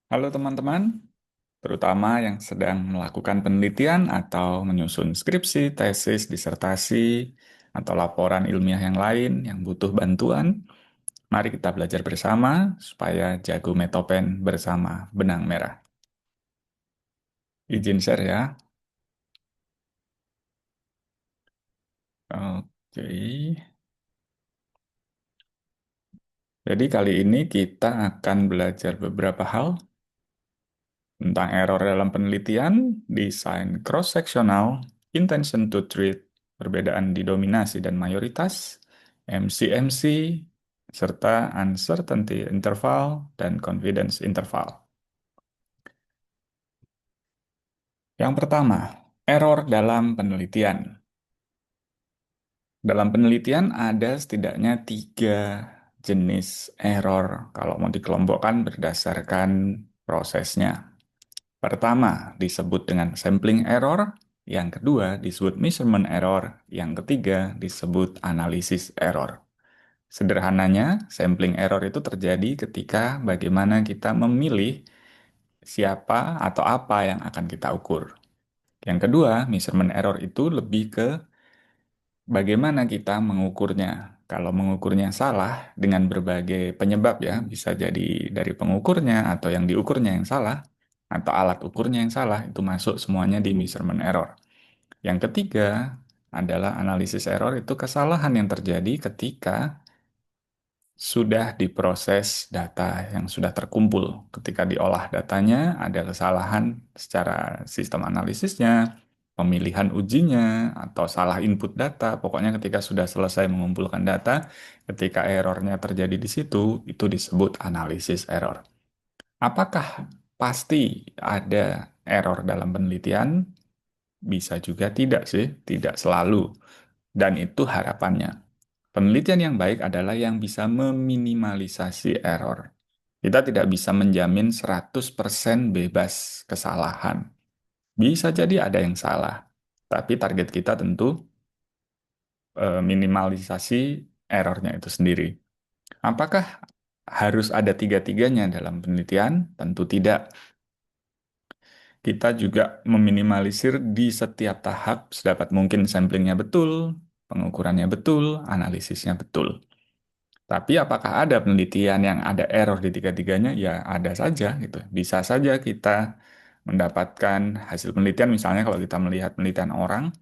Halo teman-teman, terutama yang sedang melakukan penelitian atau menyusun skripsi, tesis, disertasi, atau laporan ilmiah yang lain yang butuh bantuan. Mari kita belajar bersama supaya jago metopen bersama benang merah. Izin share ya. Oke. Jadi kali ini kita akan belajar beberapa hal tentang error dalam penelitian, desain cross-sectional, intention to treat, perbedaan di dominasi dan mayoritas, MCMC, serta uncertainty interval dan confidence interval. Yang pertama, error dalam penelitian. Dalam penelitian ada setidaknya tiga jenis error kalau mau dikelompokkan berdasarkan prosesnya. Pertama disebut dengan sampling error, yang kedua disebut measurement error, yang ketiga disebut analysis error. Sederhananya, sampling error itu terjadi ketika bagaimana kita memilih siapa atau apa yang akan kita ukur. Yang kedua, measurement error itu lebih ke bagaimana kita mengukurnya. Kalau mengukurnya salah dengan berbagai penyebab ya, bisa jadi dari pengukurnya atau yang diukurnya yang salah, atau alat ukurnya yang salah, itu masuk semuanya di measurement error. Yang ketiga adalah analisis error, itu kesalahan yang terjadi ketika sudah diproses data yang sudah terkumpul. Ketika diolah datanya, ada kesalahan secara sistem analisisnya, pemilihan ujinya, atau salah input data. Pokoknya ketika sudah selesai mengumpulkan data, ketika errornya terjadi di situ, itu disebut analisis error. Apakah pasti ada error dalam penelitian? Bisa juga tidak sih, tidak selalu. Dan itu harapannya. Penelitian yang baik adalah yang bisa meminimalisasi error. Kita tidak bisa menjamin 100% bebas kesalahan. Bisa jadi ada yang salah, tapi target kita tentu minimalisasi errornya itu sendiri. Apakah harus ada tiga-tiganya dalam penelitian? Tentu tidak. Kita juga meminimalisir di setiap tahap sedapat mungkin samplingnya betul, pengukurannya betul, analisisnya betul. Tapi apakah ada penelitian yang ada error di tiga-tiganya? Ya ada saja gitu. Bisa saja kita mendapatkan hasil penelitian misalnya kalau kita melihat penelitian orang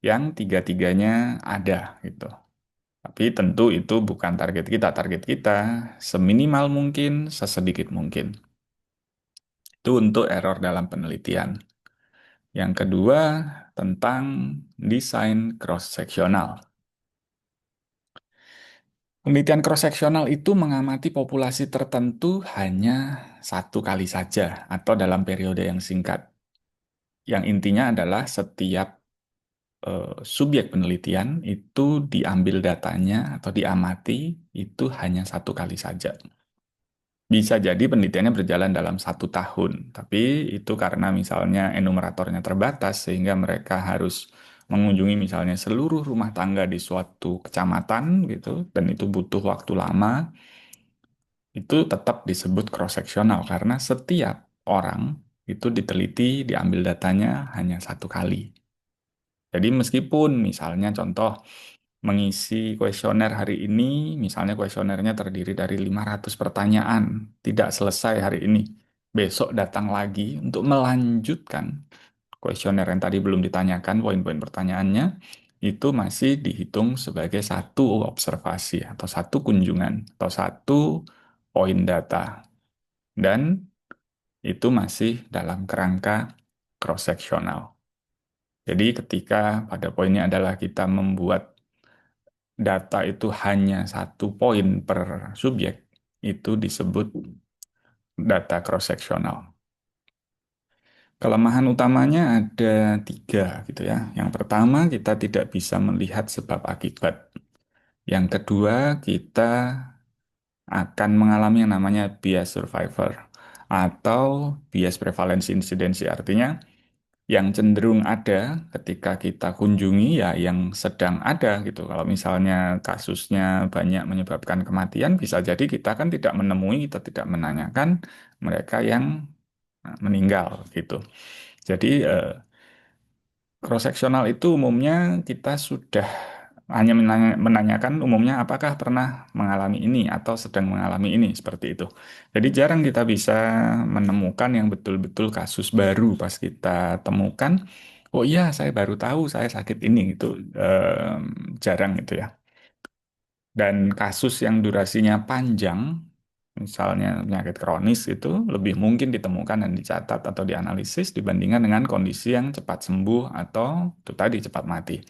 yang tiga-tiganya ada gitu. Tapi tentu itu bukan target kita. Target kita seminimal mungkin, sesedikit mungkin. Itu untuk error dalam penelitian. Yang kedua tentang desain cross-sectional. Penelitian cross-seksional itu mengamati populasi tertentu hanya satu kali saja atau dalam periode yang singkat. Yang intinya adalah setiap subjek penelitian itu diambil datanya atau diamati itu hanya satu kali saja. Bisa jadi penelitiannya berjalan dalam 1 tahun, tapi itu karena misalnya enumeratornya terbatas sehingga mereka harus mengunjungi misalnya seluruh rumah tangga di suatu kecamatan gitu, dan itu butuh waktu lama. Itu tetap disebut cross-seksional karena setiap orang itu diteliti, diambil datanya hanya satu kali. Jadi meskipun misalnya contoh mengisi kuesioner hari ini, misalnya kuesionernya terdiri dari 500 pertanyaan, tidak selesai hari ini. Besok datang lagi untuk melanjutkan kuesioner yang tadi belum ditanyakan, poin-poin pertanyaannya, itu masih dihitung sebagai satu observasi atau satu kunjungan atau satu poin data. Dan itu masih dalam kerangka cross-seksional. Jadi ketika pada poinnya adalah kita membuat data itu hanya satu poin per subjek, itu disebut data cross-seksional. Kelemahan utamanya ada tiga gitu ya. Yang pertama, kita tidak bisa melihat sebab akibat. Yang kedua, kita akan mengalami yang namanya bias survivor atau bias prevalensi insidensi. Artinya, Yang cenderung ada ketika kita kunjungi ya yang sedang ada gitu. Kalau misalnya kasusnya banyak menyebabkan kematian, bisa jadi kita kan tidak menemui, kita tidak menanyakan mereka yang meninggal gitu. Jadi cross-seksional itu umumnya kita sudah hanya menanyakan umumnya apakah pernah mengalami ini atau sedang mengalami ini seperti itu. Jadi jarang kita bisa menemukan yang betul-betul kasus baru pas kita temukan. Oh iya, saya baru tahu saya sakit ini itu jarang itu ya. Dan kasus yang durasinya panjang, misalnya penyakit kronis itu lebih mungkin ditemukan dan dicatat atau dianalisis dibandingkan dengan kondisi yang cepat sembuh atau itu tadi cepat mati.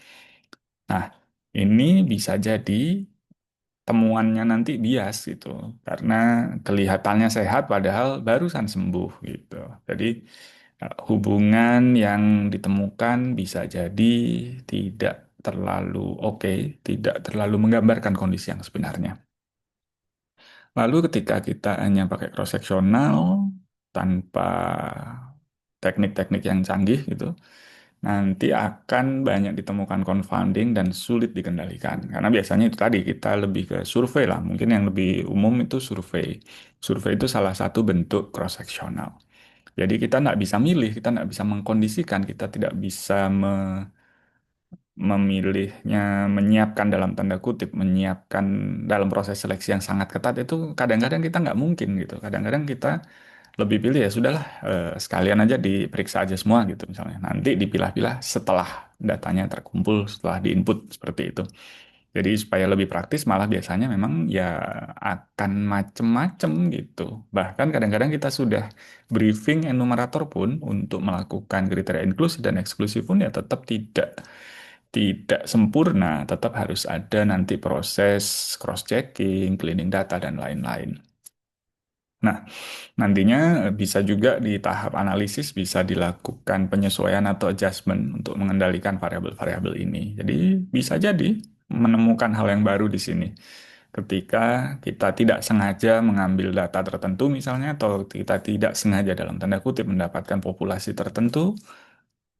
Nah, ini bisa jadi temuannya nanti bias gitu, karena kelihatannya sehat padahal barusan sembuh gitu. Jadi hubungan yang ditemukan bisa jadi tidak terlalu oke, tidak terlalu menggambarkan kondisi yang sebenarnya. Lalu ketika kita hanya pakai cross-seksional tanpa teknik-teknik yang canggih gitu, nanti akan banyak ditemukan confounding dan sulit dikendalikan. Karena biasanya itu tadi kita lebih ke survei lah. Mungkin yang lebih umum itu survei. Survei itu salah satu bentuk cross-seksional. Jadi kita nggak bisa milih, kita nggak bisa mengkondisikan, kita tidak bisa memilihnya, menyiapkan dalam tanda kutip, menyiapkan dalam proses seleksi yang sangat ketat itu kadang-kadang kita nggak mungkin gitu. Kadang-kadang kita lebih pilih ya sudahlah sekalian aja diperiksa aja semua gitu misalnya. Nanti dipilah-pilah setelah datanya terkumpul, setelah diinput seperti itu. Jadi supaya lebih praktis malah biasanya memang ya akan macem-macem gitu. Bahkan kadang-kadang kita sudah briefing enumerator pun untuk melakukan kriteria inklusi dan eksklusi pun ya tetap tidak sempurna, tetap harus ada nanti proses cross-checking, cleaning data dan lain-lain. Nah, nantinya bisa juga di tahap analisis bisa dilakukan penyesuaian atau adjustment untuk mengendalikan variabel-variabel ini. Jadi bisa jadi menemukan hal yang baru di sini. Ketika kita tidak sengaja mengambil data tertentu misalnya, atau kita tidak sengaja dalam tanda kutip mendapatkan populasi tertentu,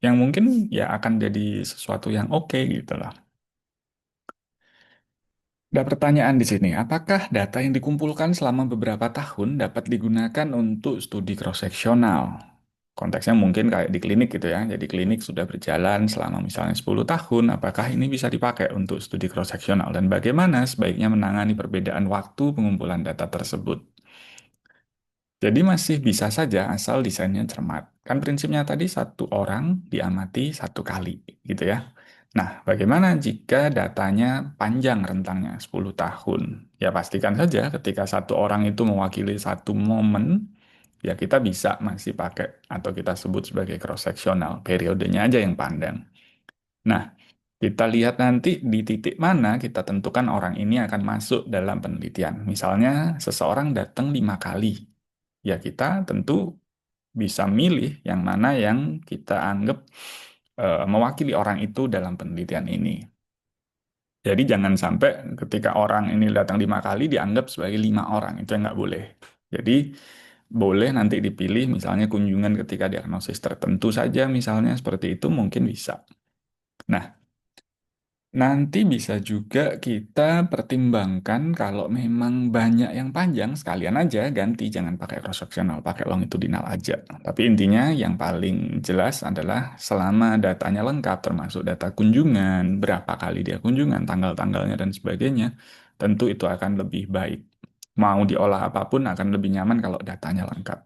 yang mungkin ya akan jadi sesuatu yang oke gitu lah. Ada pertanyaan di sini, apakah data yang dikumpulkan selama beberapa tahun dapat digunakan untuk studi cross-seksional? Konteksnya mungkin kayak di klinik gitu ya. Jadi klinik sudah berjalan selama misalnya 10 tahun, apakah ini bisa dipakai untuk studi cross-seksional? Dan bagaimana sebaiknya menangani perbedaan waktu pengumpulan data tersebut? Jadi masih bisa saja asal desainnya cermat. Kan prinsipnya tadi satu orang diamati satu kali gitu ya. Nah, bagaimana jika datanya panjang rentangnya 10 tahun? Ya pastikan saja ketika satu orang itu mewakili satu momen, ya kita bisa masih pakai atau kita sebut sebagai cross-seksional. Periodenya aja yang pandang. Nah, kita lihat nanti di titik mana kita tentukan orang ini akan masuk dalam penelitian. Misalnya seseorang datang 5 kali. Ya kita tentu bisa milih yang mana yang kita anggap mewakili orang itu dalam penelitian ini. Jadi jangan sampai ketika orang ini datang 5 kali dianggap sebagai 5 orang, itu yang nggak boleh. Jadi boleh nanti dipilih misalnya kunjungan ketika diagnosis tertentu saja misalnya seperti itu mungkin bisa. Nah, nanti bisa juga kita pertimbangkan kalau memang banyak yang panjang, sekalian aja ganti, jangan pakai cross-sectional, pakai longitudinal aja. Tapi intinya yang paling jelas adalah selama datanya lengkap, termasuk data kunjungan, berapa kali dia kunjungan, tanggal-tanggalnya dan sebagainya, tentu itu akan lebih baik. Mau diolah apapun akan lebih nyaman kalau datanya lengkap.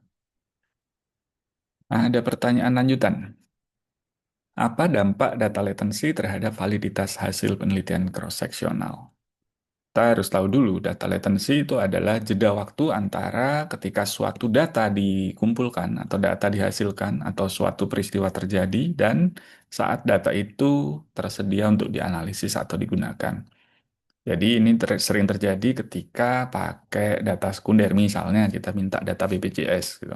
Ada pertanyaan lanjutan. Apa dampak data latency terhadap validitas hasil penelitian cross-sectional? Kita harus tahu dulu, data latency itu adalah jeda waktu antara ketika suatu data dikumpulkan atau data dihasilkan atau suatu peristiwa terjadi dan saat data itu tersedia untuk dianalisis atau digunakan. Jadi ini sering terjadi ketika pakai data sekunder, misalnya kita minta data BPJS gitu.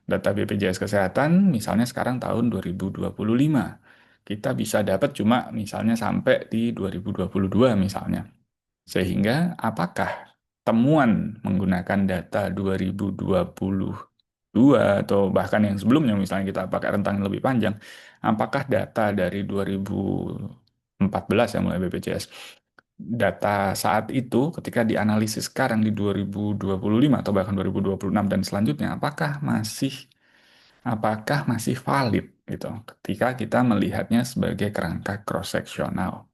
Data BPJS Kesehatan misalnya sekarang tahun 2025. Kita bisa dapat cuma misalnya sampai di 2022 misalnya. Sehingga apakah temuan menggunakan data 2025 dua atau bahkan yang sebelumnya misalnya kita pakai rentang yang lebih panjang, apakah data dari 2014 ya mulai BPJS, data saat itu ketika dianalisis sekarang di 2025 atau bahkan 2026 dan selanjutnya, apakah masih valid gitu ketika kita melihatnya sebagai kerangka cross-seksional.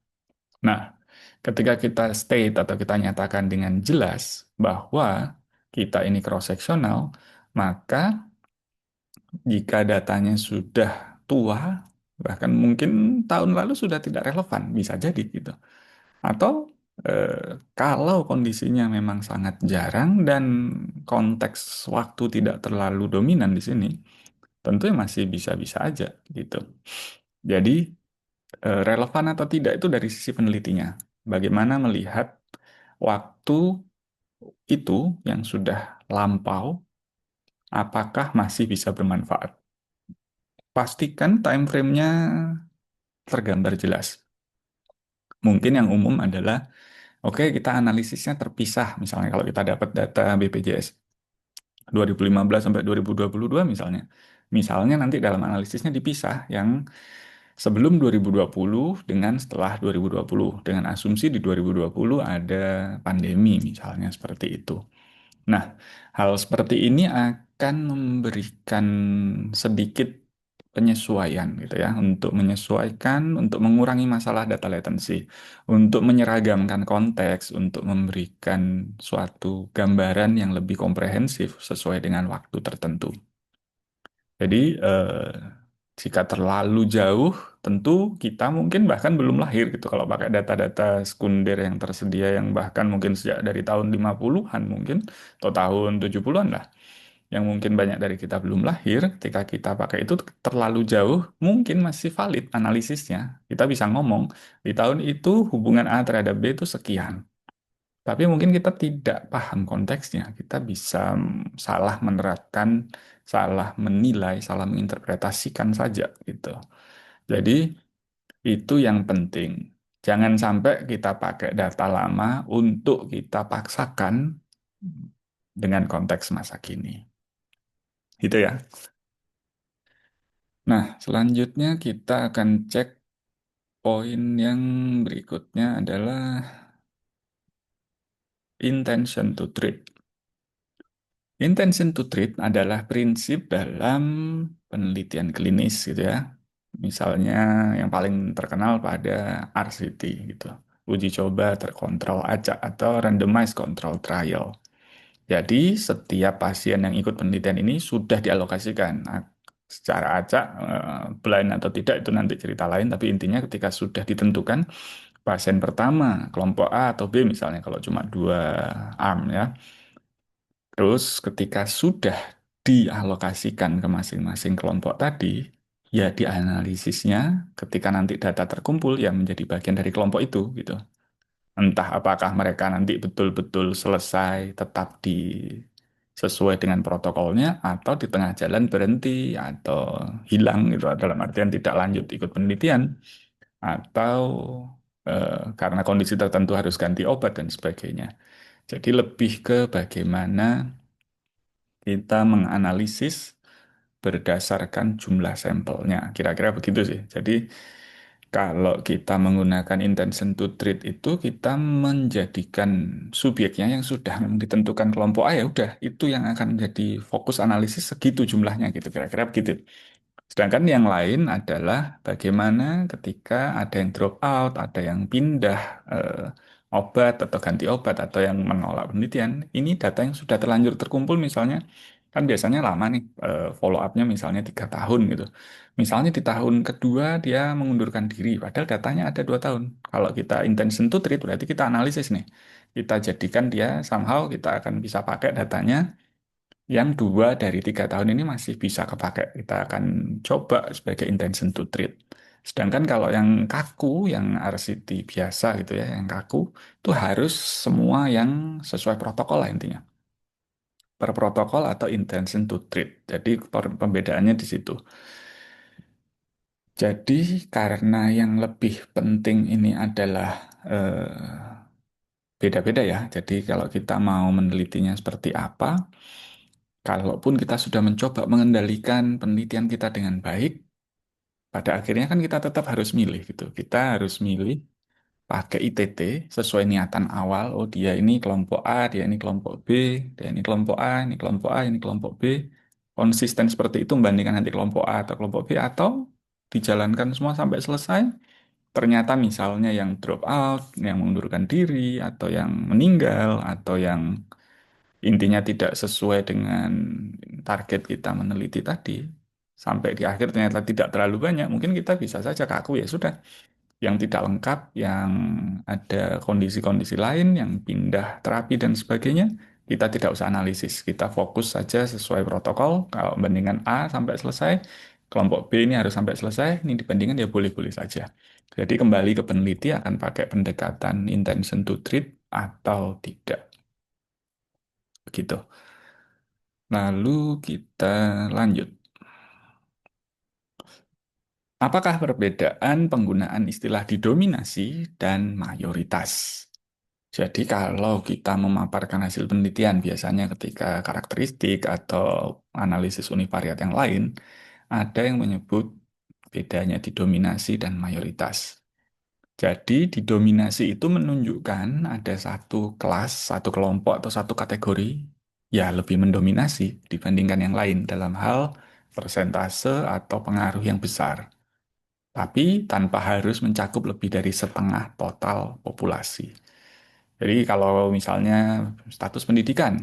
Nah, ketika kita state atau kita nyatakan dengan jelas bahwa kita ini cross-seksional, maka jika datanya sudah tua, bahkan mungkin tahun lalu sudah tidak relevan, bisa jadi gitu. Atau kalau kondisinya memang sangat jarang dan konteks waktu tidak terlalu dominan di sini, tentunya masih bisa-bisa aja gitu. Jadi relevan atau tidak itu dari sisi penelitinya. Bagaimana melihat waktu itu yang sudah lampau, apakah masih bisa bermanfaat? Pastikan time frame-nya tergambar jelas. Mungkin yang umum adalah, oke, kita analisisnya terpisah. Misalnya kalau kita dapat data BPJS 2015 sampai 2022 misalnya. Misalnya nanti dalam analisisnya dipisah yang sebelum 2020 dengan setelah 2020. Dengan asumsi di 2020 ada pandemi misalnya seperti itu. Nah, hal seperti ini akan memberikan sedikit penyesuaian gitu ya, untuk menyesuaikan, untuk mengurangi masalah data latency, untuk menyeragamkan konteks, untuk memberikan suatu gambaran yang lebih komprehensif sesuai dengan waktu tertentu. Jadi, jika terlalu jauh, tentu kita mungkin bahkan belum lahir gitu. Kalau pakai data-data sekunder yang tersedia yang bahkan mungkin sejak dari tahun 50-an mungkin, atau tahun 70-an lah. Yang mungkin banyak dari kita belum lahir, ketika kita pakai itu terlalu jauh, mungkin masih valid analisisnya. Kita bisa ngomong, di tahun itu hubungan A terhadap B itu sekian. Tapi mungkin kita tidak paham konteksnya. Kita bisa salah menerapkan, salah menilai, salah menginterpretasikan saja gitu. Jadi itu yang penting. Jangan sampai kita pakai data lama untuk kita paksakan dengan konteks masa kini. Gitu ya. Nah, selanjutnya kita akan cek poin yang berikutnya adalah intention to treat. Intention to treat adalah prinsip dalam penelitian klinis gitu ya. Misalnya yang paling terkenal pada RCT gitu. Uji coba terkontrol acak atau randomized control trial. Jadi setiap pasien yang ikut penelitian ini sudah dialokasikan. Nah, secara acak, blind atau tidak itu nanti cerita lain, tapi intinya ketika sudah ditentukan pasien pertama kelompok A atau B misalnya kalau cuma dua arm ya. Terus ketika sudah dialokasikan ke masing-masing kelompok tadi, ya dianalisisnya ketika nanti data terkumpul ya menjadi bagian dari kelompok itu gitu. Entah apakah mereka nanti betul-betul selesai tetap sesuai dengan protokolnya atau di tengah jalan berhenti atau hilang gitu dalam artian tidak lanjut ikut penelitian atau karena kondisi tertentu harus ganti obat dan sebagainya. Jadi lebih ke bagaimana kita menganalisis berdasarkan jumlah sampelnya. Kira-kira begitu sih. Jadi kalau kita menggunakan intention to treat itu kita menjadikan subjeknya yang sudah memang ditentukan kelompok A ya udah itu yang akan menjadi fokus analisis segitu jumlahnya gitu. Kira-kira begitu. Sedangkan yang lain adalah bagaimana ketika ada yang drop out, ada yang pindah obat atau ganti obat atau yang menolak penelitian. Ini data yang sudah terlanjur terkumpul misalnya, kan biasanya lama nih follow up-nya misalnya 3 tahun gitu. Misalnya di tahun kedua dia mengundurkan diri, padahal datanya ada 2 tahun. Kalau kita intention to treat berarti kita analisis nih. Kita jadikan dia somehow kita akan bisa pakai datanya yang 2 dari 3 tahun ini masih bisa kepakai. Kita akan coba sebagai intention to treat. Sedangkan kalau yang kaku, yang RCT biasa gitu ya, yang kaku, itu harus semua yang sesuai protokol lah intinya. Per protokol atau intention to treat. Jadi pembedaannya di situ. Jadi karena yang lebih penting ini adalah beda-beda ya. Jadi kalau kita mau menelitinya seperti apa, Kalaupun kita sudah mencoba mengendalikan penelitian kita dengan baik, pada akhirnya kan kita tetap harus milih gitu. Kita harus milih pakai ITT sesuai niatan awal. Oh, dia ini kelompok A, dia ini kelompok B, dia ini kelompok A, ini kelompok A, ini kelompok B. Konsisten seperti itu membandingkan nanti kelompok A atau kelompok B, atau dijalankan semua sampai selesai. Ternyata misalnya yang drop out, yang mengundurkan diri, atau yang meninggal, atau yang intinya tidak sesuai dengan target kita meneliti tadi, sampai di akhir ternyata tidak terlalu banyak, mungkin kita bisa saja kaku, ya sudah, yang tidak lengkap, yang ada kondisi-kondisi lain, yang pindah terapi dan sebagainya, kita tidak usah analisis. Kita fokus saja sesuai protokol. Kalau bandingan A sampai selesai, kelompok B ini harus sampai selesai, ini dibandingkan ya boleh-boleh saja. Jadi kembali ke peneliti akan pakai pendekatan intention to treat atau tidak. Begitu. Lalu kita lanjut. Apakah perbedaan penggunaan istilah didominasi dan mayoritas? Jadi kalau kita memaparkan hasil penelitian biasanya ketika karakteristik atau analisis univariat yang lain, ada yang menyebut bedanya didominasi dan mayoritas. Jadi didominasi itu menunjukkan ada satu kelas, satu kelompok atau satu kategori ya lebih mendominasi dibandingkan yang lain dalam hal persentase atau pengaruh yang besar. Tapi tanpa harus mencakup lebih dari setengah total populasi. Jadi kalau misalnya status pendidikan,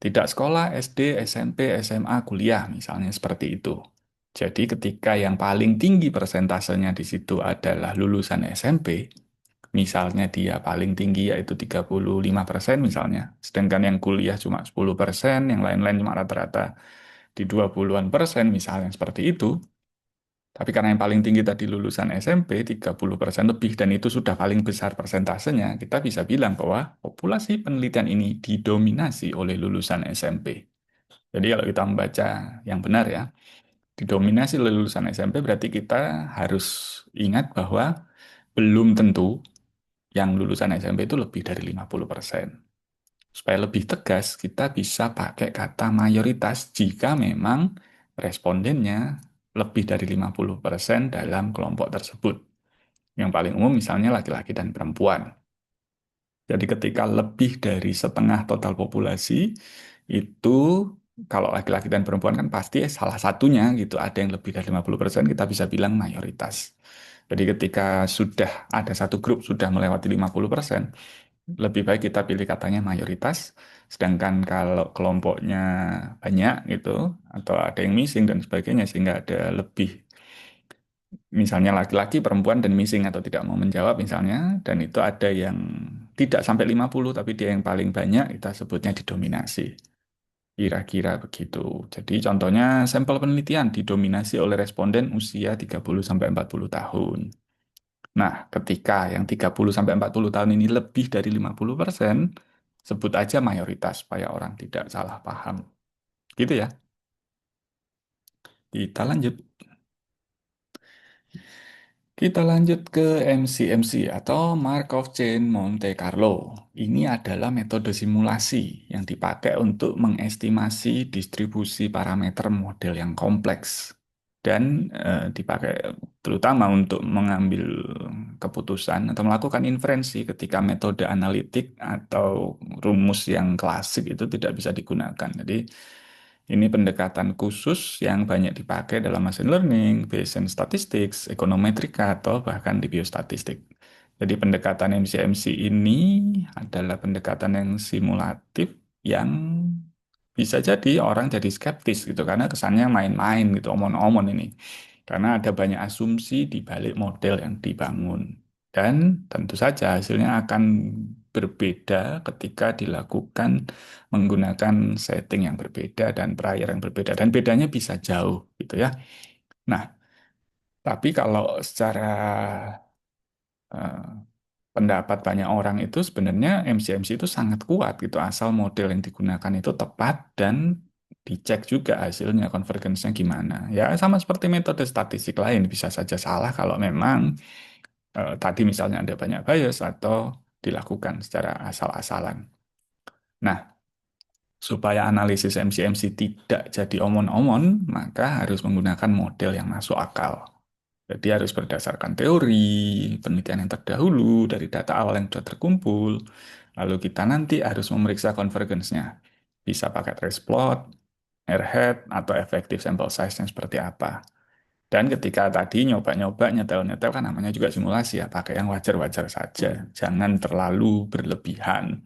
tidak sekolah SD, SMP, SMA, kuliah misalnya seperti itu. Jadi ketika yang paling tinggi persentasenya di situ adalah lulusan SMP, misalnya dia paling tinggi yaitu 35% misalnya, sedangkan yang kuliah cuma 10%, yang lain-lain cuma rata-rata di 20-an persen misalnya seperti itu, tapi karena yang paling tinggi tadi lulusan SMP 30% lebih dan itu sudah paling besar persentasenya, kita bisa bilang bahwa populasi penelitian ini didominasi oleh lulusan SMP. Jadi kalau kita membaca yang benar ya, didominasi oleh lulusan SMP berarti kita harus ingat bahwa belum tentu yang lulusan SMP itu lebih dari 50%. Supaya lebih tegas, kita bisa pakai kata mayoritas jika memang respondennya lebih dari 50% dalam kelompok tersebut. Yang paling umum misalnya laki-laki dan perempuan. Jadi ketika lebih dari setengah total populasi, itu kalau laki-laki dan perempuan kan pasti salah satunya gitu, ada yang lebih dari 50%, kita bisa bilang mayoritas. Jadi ketika sudah ada satu grup sudah melewati 50%, lebih baik kita pilih katanya mayoritas. Sedangkan kalau kelompoknya banyak gitu, atau ada yang missing dan sebagainya, sehingga ada lebih, misalnya laki-laki, perempuan, dan missing atau tidak mau menjawab misalnya, dan itu ada yang tidak sampai 50, tapi dia yang paling banyak, kita sebutnya didominasi. Kira-kira begitu. Jadi contohnya sampel penelitian didominasi oleh responden usia 30 sampai 40 tahun. Nah, ketika yang 30 sampai 40 tahun ini lebih dari 50%, sebut aja mayoritas supaya orang tidak salah paham. Gitu ya. Kita lanjut. Kita lanjut ke MCMC atau Markov Chain Monte Carlo. Ini adalah metode simulasi yang dipakai untuk mengestimasi distribusi parameter model yang kompleks dan dipakai terutama untuk mengambil keputusan atau melakukan inferensi ketika metode analitik atau rumus yang klasik itu tidak bisa digunakan. Jadi ini pendekatan khusus yang banyak dipakai dalam machine learning, Bayesian statistics, ekonometrika, atau bahkan di biostatistik. Jadi pendekatan MCMC ini adalah pendekatan yang simulatif yang bisa jadi orang jadi skeptis gitu karena kesannya main-main gitu, omon-omon ini. Karena ada banyak asumsi di balik model yang dibangun. Dan tentu saja hasilnya akan berbeda ketika dilakukan menggunakan setting yang berbeda dan prior yang berbeda. Dan bedanya bisa jauh gitu ya. Nah, tapi kalau secara eh, pendapat banyak orang itu sebenarnya MCMC itu sangat kuat gitu asal model yang digunakan itu tepat dan dicek juga hasilnya konvergensinya gimana. Ya sama seperti metode statistik lain bisa saja salah kalau memang tadi misalnya ada banyak bias atau dilakukan secara asal-asalan. Nah, Supaya analisis MCMC tidak jadi omon-omon, maka harus menggunakan model yang masuk akal. Jadi harus berdasarkan teori, penelitian yang terdahulu, dari data awal yang sudah terkumpul. Lalu kita nanti harus memeriksa convergence-nya. Bisa pakai trace plot, airhead, atau effective sample size-nya seperti apa. Dan ketika tadi nyoba-nyoba, nyetel-nyetel kan namanya juga simulasi ya, pakai yang wajar-wajar saja. Jangan terlalu berlebihan.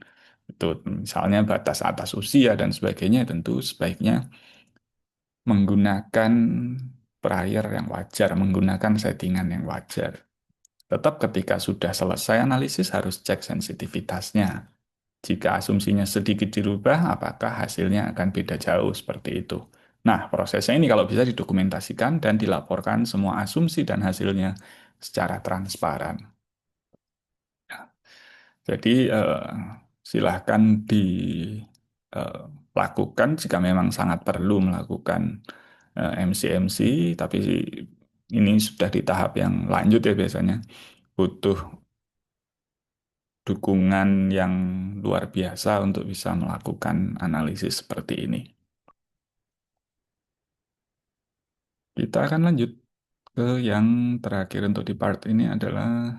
Itu misalnya batas atas usia dan sebagainya tentu sebaiknya menggunakan prior yang wajar, menggunakan settingan yang wajar. Tetap ketika sudah selesai analisis harus cek sensitivitasnya. Jika asumsinya sedikit dirubah, apakah hasilnya akan beda jauh seperti itu. Nah, prosesnya ini kalau bisa didokumentasikan dan dilaporkan semua asumsi dan hasilnya secara transparan. Jadi silahkan dilakukan jika memang sangat perlu melakukan MCMC, tapi ini sudah di tahap yang lanjut ya biasanya butuh dukungan yang luar biasa untuk bisa melakukan analisis seperti ini. Kita akan lanjut ke yang terakhir untuk di part ini adalah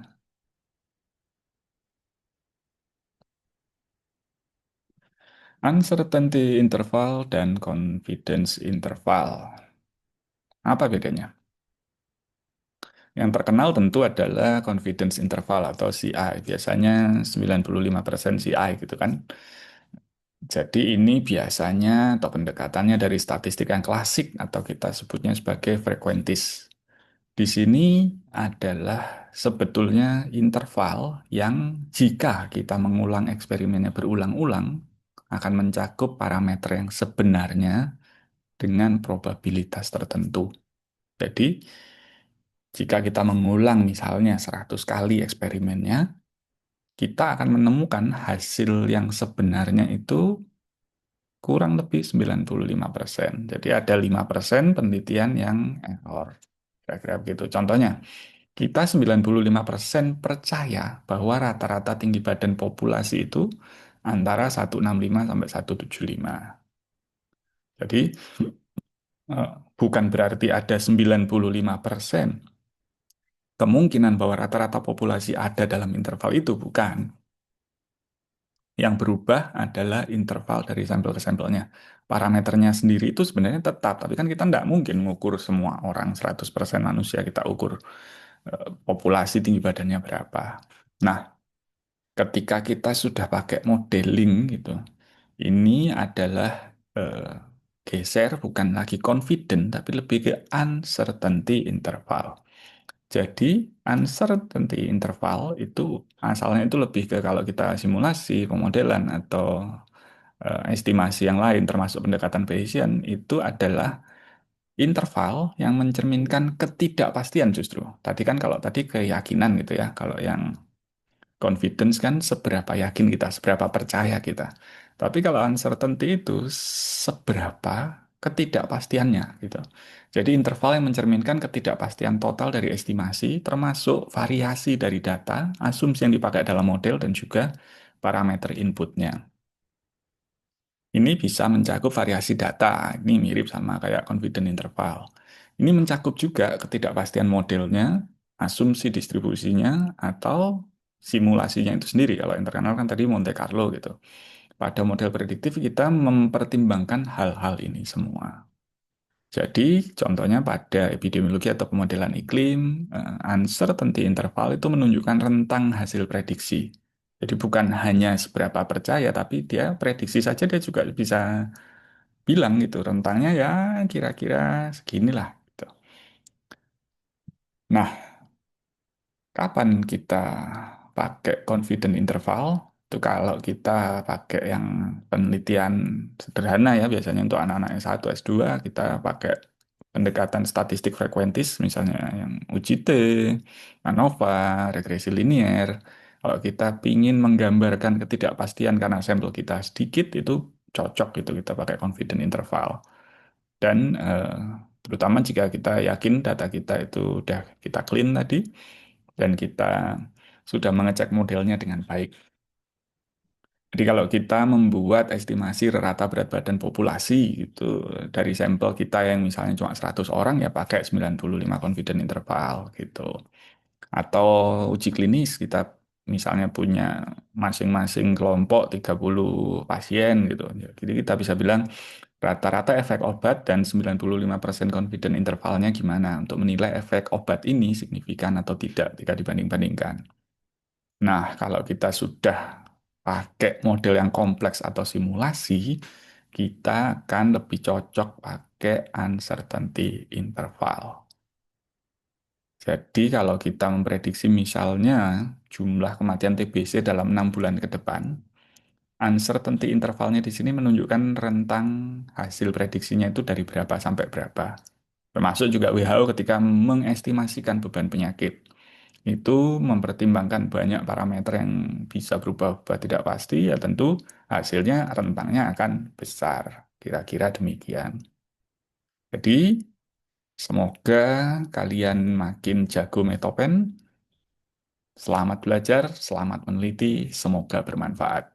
uncertainty interval dan confidence interval. Apa bedanya? Yang terkenal tentu adalah confidence interval atau CI. Biasanya 95% CI gitu kan. Jadi ini biasanya atau pendekatannya dari statistik yang klasik atau kita sebutnya sebagai frekuentis. Di sini adalah sebetulnya interval yang jika kita mengulang eksperimennya berulang-ulang akan mencakup parameter yang sebenarnya dengan probabilitas tertentu. Jadi, jika kita mengulang misalnya 100 kali eksperimennya, kita akan menemukan hasil yang sebenarnya itu kurang lebih 95%. Jadi ada 5% penelitian yang error. Kira-kira begitu. Contohnya, kita 95% percaya bahwa rata-rata tinggi badan populasi itu antara 165 sampai 175. Jadi eh, bukan berarti ada 95% kemungkinan bahwa rata-rata populasi ada dalam interval itu, bukan. Yang berubah adalah interval dari sampel ke sampelnya. Parameternya sendiri itu sebenarnya tetap, tapi kan kita tidak mungkin mengukur semua orang 100% manusia, kita ukur populasi tinggi badannya berapa. Nah, ketika kita sudah pakai modeling gitu, ini adalah eh, geser bukan lagi confident, tapi lebih ke uncertainty interval. Jadi uncertainty interval itu asalnya itu lebih ke kalau kita simulasi, pemodelan atau estimasi yang lain termasuk pendekatan Bayesian itu adalah interval yang mencerminkan ketidakpastian justru. Tadi kan kalau tadi keyakinan gitu ya, kalau yang confidence kan seberapa yakin kita, seberapa percaya kita. Tapi kalau uncertainty itu seberapa ketidakpastiannya gitu. Jadi interval yang mencerminkan ketidakpastian total dari estimasi, termasuk variasi dari data, asumsi yang dipakai dalam model, dan juga parameter inputnya. Ini bisa mencakup variasi data. Ini mirip sama kayak confidence interval. Ini mencakup juga ketidakpastian modelnya, asumsi distribusinya, atau simulasinya itu sendiri. Kalau yang terkenal kan tadi Monte Carlo gitu. Pada model prediktif kita mempertimbangkan hal-hal ini semua. Jadi contohnya pada epidemiologi atau pemodelan iklim, uncertainty interval itu menunjukkan rentang hasil prediksi. Jadi bukan hanya seberapa percaya, tapi dia prediksi saja dia juga bisa bilang gitu rentangnya ya kira-kira seginilah gitu. Nah, kapan kita pakai confident interval? Itu kalau kita pakai yang penelitian sederhana ya, biasanya untuk anak-anak S1, S2, kita pakai pendekatan statistik frekuentis, misalnya yang UGT, ANOVA, regresi linier. Kalau kita ingin menggambarkan ketidakpastian karena sampel kita sedikit, itu cocok gitu kita pakai confident interval. Dan terutama jika kita yakin data kita itu udah kita clean tadi, dan kita sudah mengecek modelnya dengan baik. Jadi kalau kita membuat estimasi rata berat badan populasi itu dari sampel kita yang misalnya cuma 100 orang ya pakai 95 confident interval gitu. Atau uji klinis kita misalnya punya masing-masing kelompok 30 pasien gitu. Jadi kita bisa bilang rata-rata efek obat dan 95% confident intervalnya gimana untuk menilai efek obat ini signifikan atau tidak jika dibanding-bandingkan. Nah, kalau kita sudah pakai model yang kompleks atau simulasi, kita akan lebih cocok pakai uncertainty interval. Jadi kalau kita memprediksi misalnya jumlah kematian TBC dalam 6 bulan ke depan, uncertainty intervalnya di sini menunjukkan rentang hasil prediksinya itu dari berapa sampai berapa. Termasuk juga WHO ketika mengestimasikan beban penyakit. Itu mempertimbangkan banyak parameter yang bisa berubah-ubah tidak pasti, ya tentu hasilnya rentangnya akan besar. Kira-kira demikian. Jadi, semoga kalian makin jago metopen. Selamat belajar, selamat meneliti, semoga bermanfaat.